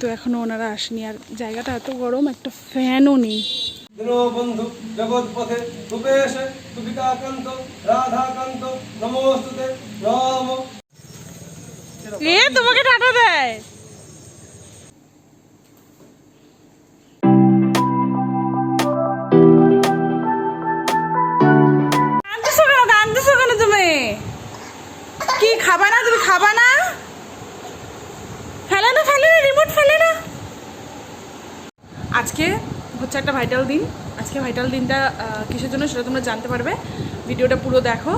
কিন্তু এখনো ওনারা আসেনি। আর জায়গাটা এত গরম, একটা ফ্যানও নেই। বন্ধু জগৎপথে রূপেশে তুবিকাকান্ত রাধাকান্ত নমস্তুতে নম। এ তোমাকে টাটা দেয়। কাঁদতেছো কেন তুমি? কি খাবা না? তুমি খাবা না? ফেলে না, ফেলে না, রিমোট ফেলে না। আজকে হচ্ছে একটা ভাইটাল দিন। আজকে ভাইটাল দিনটা কিসের জন্য সেটা তোমরা জানতে পারবে, ভিডিওটা পুরো দেখো।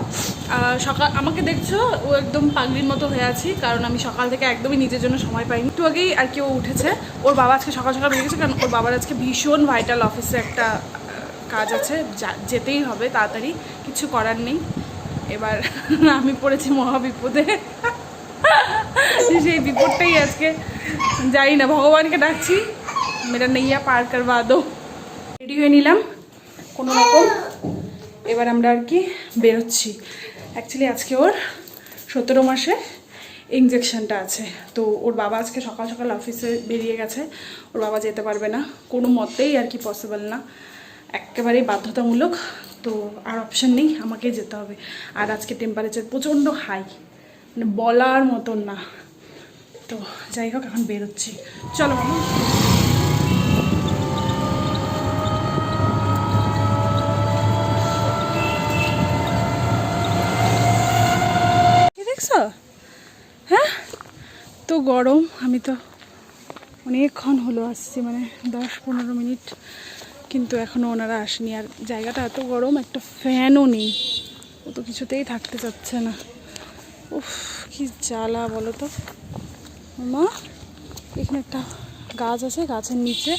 সকাল আমাকে দেখছো ও একদম পাগলির মতো হয়ে আছি, কারণ আমি সকাল থেকে একদমই নিজের জন্য সময় পাইনি। একটু আগেই আর কি ও উঠেছে। ওর বাবা আজকে সকাল সকাল বেরিয়ে গেছে, কারণ ওর বাবার আজকে ভীষণ ভাইটাল অফিসে একটা কাজ আছে, যেতেই হবে তাড়াতাড়ি, কিছু করার নেই। এবার আমি পড়েছি মহাবিপদে। সেই বিপদটাই আজকে, যাই না, ভগবানকে ডাকছি মেয়েটা নেইয়া পার করবা দো। রেডি হয়ে নিলাম কোনো রকম। এবার আমরা আর কি বেরোচ্ছি। অ্যাকচুয়ালি আজকে ওর 17 মাসে ইঞ্জেকশনটা আছে। তো ওর বাবা আজকে সকাল সকাল অফিসে বেরিয়ে গেছে, ওর বাবা যেতে পারবে না কোনো মতেই আর কি, পসিবল না, একেবারেই বাধ্যতামূলক। তো আর অপশান নেই, আমাকেই যেতে হবে। আর আজকে টেম্পারেচার প্রচণ্ড হাই, মানে বলার মতন না। তো যাই হোক, এখন বেরোচ্ছি, চলো মামা। দেখছো? হ্যাঁ, তো গরম। আমি তো অনেকক্ষণ হলো আসছি, মানে 10-15 মিনিট, কিন্তু এখনও ওনারা আসেনি। আর জায়গাটা এত গরম, একটা ফ্যানও নেই। ও তো কিছুতেই থাকতে চাচ্ছে না। উফ, কি জ্বালা বলো তো। মা, এখানে একটা গাছ আছে, গাছের নিচে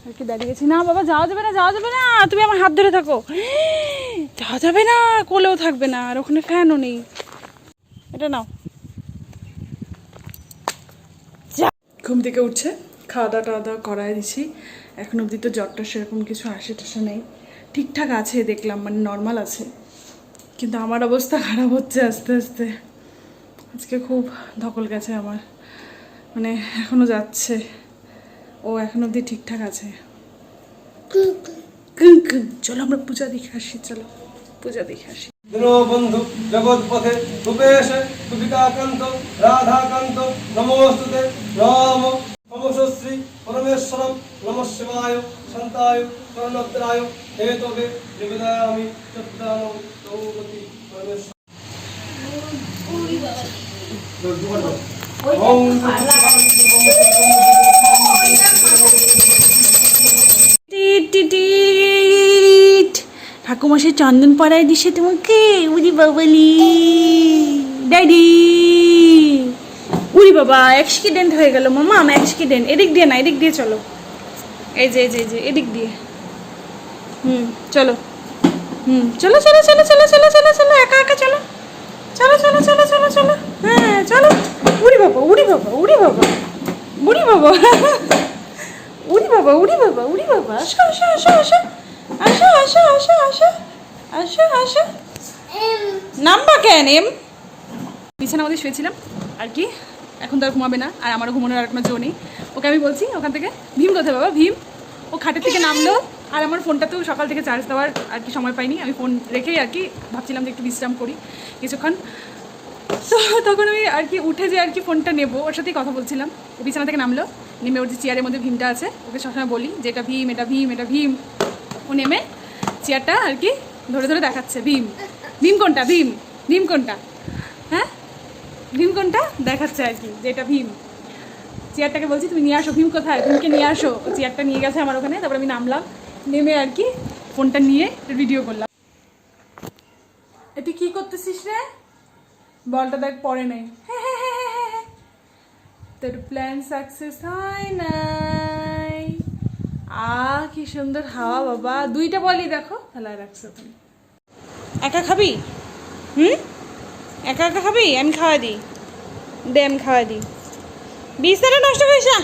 আর কি দাঁড়িয়ে গেছি। না বাবা, যাওয়া যাবে না, যাওয়া যাবে না, তুমি আমার হাত ধরে থাকো। যাওয়া যাবে না, কোলেও থাকবে না, আর ওখানে ফ্যানও নেই। এটা নাও। ঘুম থেকে উঠছে, খাওয়া দাওয়া টাওয়া দাওয়া করাই দিছি। এখন অবধি তো জ্বরটা সেরকম কিছু আসে টাসে নেই, ঠিকঠাক আছে দেখলাম, মানে নর্মাল আছে। কিন্তু আমার অবস্থা খারাপ হচ্ছে আস্তে আস্তে। আজকে খুব ধকল গেছে আমার, মানে এখনও যাচ্ছে। ও এখন অবধি ঠিকঠাক আছে। চলো আমরা পূজা দেখে আসি, চলো পূজা দেখে আসি। বন্ধু জগৎপথে রূপেশে তুবিকাকান্ত রাধাকান্ত নমস্তুতে নম। নমস্শ্রী পরমেশ্বরম নমঃ শিবায় শান্তায় শরণাত্রায় হেতবে নিবেদয়ামি চত্রাণং তৌপতি পরমেশ্বর। ঠাকুমাসে চন্দন পড়ায় দিছে তোমাকে, উরি বাবালি ড্যাডি। উরি বাবা, অ্যাক্সিডেন্ট হয়ে গেল মামা, অ্যাক্সিডেন্ট। এদিক দিয়ে না, এদিক দিয়ে চলো, এই যে এদিক দিয়ে। চলো, চলো চলো চলো চলো চলো চলো চলো, একা একা চলো, চলো চলো চলো চলো চলো, হ্যাঁ চলো। উরি বাবা, উরি বাবা, উরি বাবা, উরি বাবা, উরি বাবা, উরি বাবা, উরি বাবা, আসো আসো আসো আসো আসো আসো আসো আসো আসো আসো। নাম্বা কেন এম? বিছানা মধ্যে শুয়েছিলাম আর কি, এখন তো আর ঘুমাবে না, আর আমারও ঘুমানোর আর কোনো জো নেই। ওকে আমি বলছি ওখান থেকে, ভীম কোথায় বাবা, ভীম। ও খাটের থেকে নামলো, আর আমার ফোনটাতেও সকাল থেকে চার্জ দেওয়ার আর কি সময় পাইনি। আমি ফোন রেখেই আর কি ভাবছিলাম যে একটু বিশ্রাম করি কিছুক্ষণ। তো তখন আমি আর কি উঠে যে আর কি ফোনটা নেবো, ওর সাথেই কথা বলছিলাম। ও বিছানা থেকে নামলো, নেমে ওর যে চেয়ারের মধ্যে ভীমটা আছে, ওকে সবসময় বলি যে এটা ভীম, এটা ভীম, এটা ভীম। ও নেমে চেয়ারটা আর কি ধরে ধরে দেখাচ্ছে, ভীম, ভীম কোনটা, ভীম, ভীম কোনটা, হ্যাঁ ভীম কোনটা দেখাচ্ছে আর কি, যে এটা ভীম। চেয়ারটাকে বলছি তুমি নিয়ে আসো, ভীম কোথায়, ভীমকে নিয়ে আসো। চেয়ারটা নিয়ে গেছে আমার ওখানে, তারপর আমি নামলাম, নেমে আর কি ফোনটা নিয়ে ভিডিও করলাম। তুই কি করতেছিস রে? বলটা দেখ পরে নেই। তোর প্ল্যান সাকসেস হয় নাই। কি সুন্দর হাওয়া বাবা, দুইটা বলই দেখো ফেলায় রাখছো তুমি। একা খাবি? একা একা খাবি? আমি খাওয়া দিই, দে আমি খাওয়া দিই। বিছানা নষ্ট করিস না,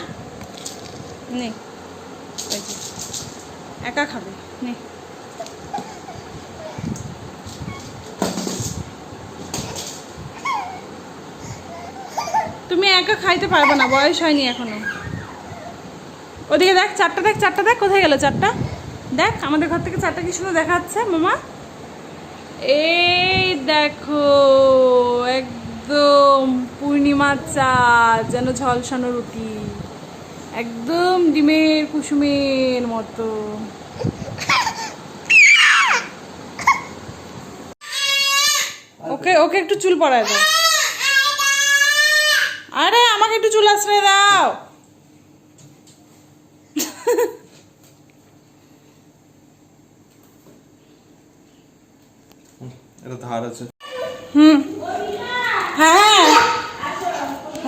নে একা খাবে, নে। তুমি একা খাইতে পারবে না, বয়স হয়নি এখনো। ওদিকে দেখ, চারটা দেখ, চারটা দেখ, কোথায় গেল চারটা? দেখ আমাদের ঘর থেকে চারটা কি সুন্দর দেখা যাচ্ছে মামা। এই দেখো, একদম পূর্ণিমার চাঁদ, যেন ঝলসানো রুটি, একদম ডিমের কুসুমের মতো। ওকে ওকে একটু চুল পড়ায় দাও। আরে আমাকে একটু চুল আশ্রয় দাও। এটা ধার আছে। হুম, হ্যাঁ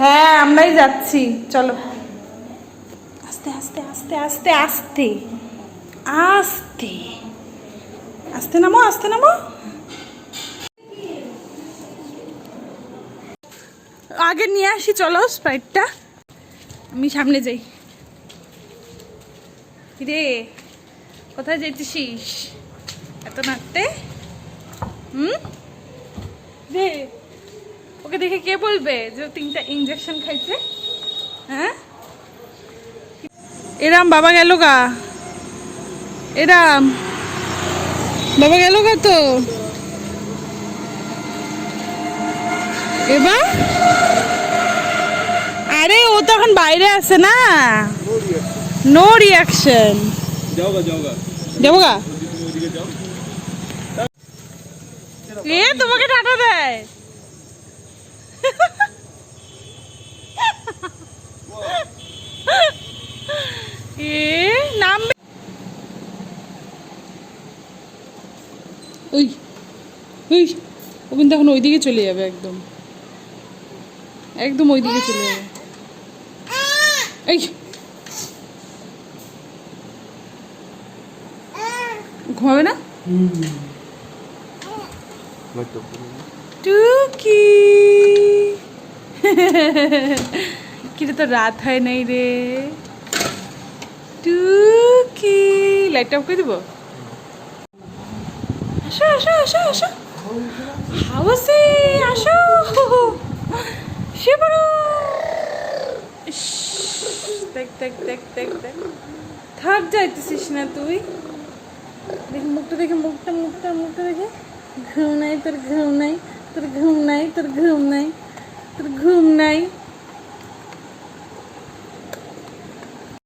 হ্যাঁ আমরাই যাচ্ছি, চলো। আস্তে আস্তে আস্তে আস্তে আস্তে আস্তে আস্তে নামো, আস্তে নামো। আগে নিয়ে আসি চলো স্প্রাইটটা, আমি সামনে যাই। রে কোথায় যাইতেছিস এত নাড়তে? হুম রে, ওকে দেখে কে বলবে যে 3টা ইঞ্জেকশন খাইছে? হ্যাঁ, এরাম বাবা গেল গা, এরাম বাবা গেল গা তো। এবার আরে ও তো এখন বাইরে আছে না, নো রিয়াকশন। যাও গা, যাও গা, যাবো গা। তুমি ওদিকে যাও। এ তোমাকে টাটা দেয়। এ নামবে। ওই ওই ও কিন্তু এখন ওইদিকে চলে যাবে, একদম একদম ওইদিকে চলে যাবে। এই ঘুমাবে না? টুকি কিরে, তো রাত হয় নাই রে টুকি। লাইটটা অফ করে দিব। আসো আসো আসো আসো, হাউসে আসো, শিবরু। দেখ দেখ দেখ দেখ দেখ, থাক যাইতেছিস না তুই? দেখি মুখটা, দেখে মুখটা, মুখটা মুখটা দেখে। ঘুম নাই তোর, ঘুম নাই তোর, ঘুম নাই তোর, ঘুম নাই তোর, ঘুম নাই।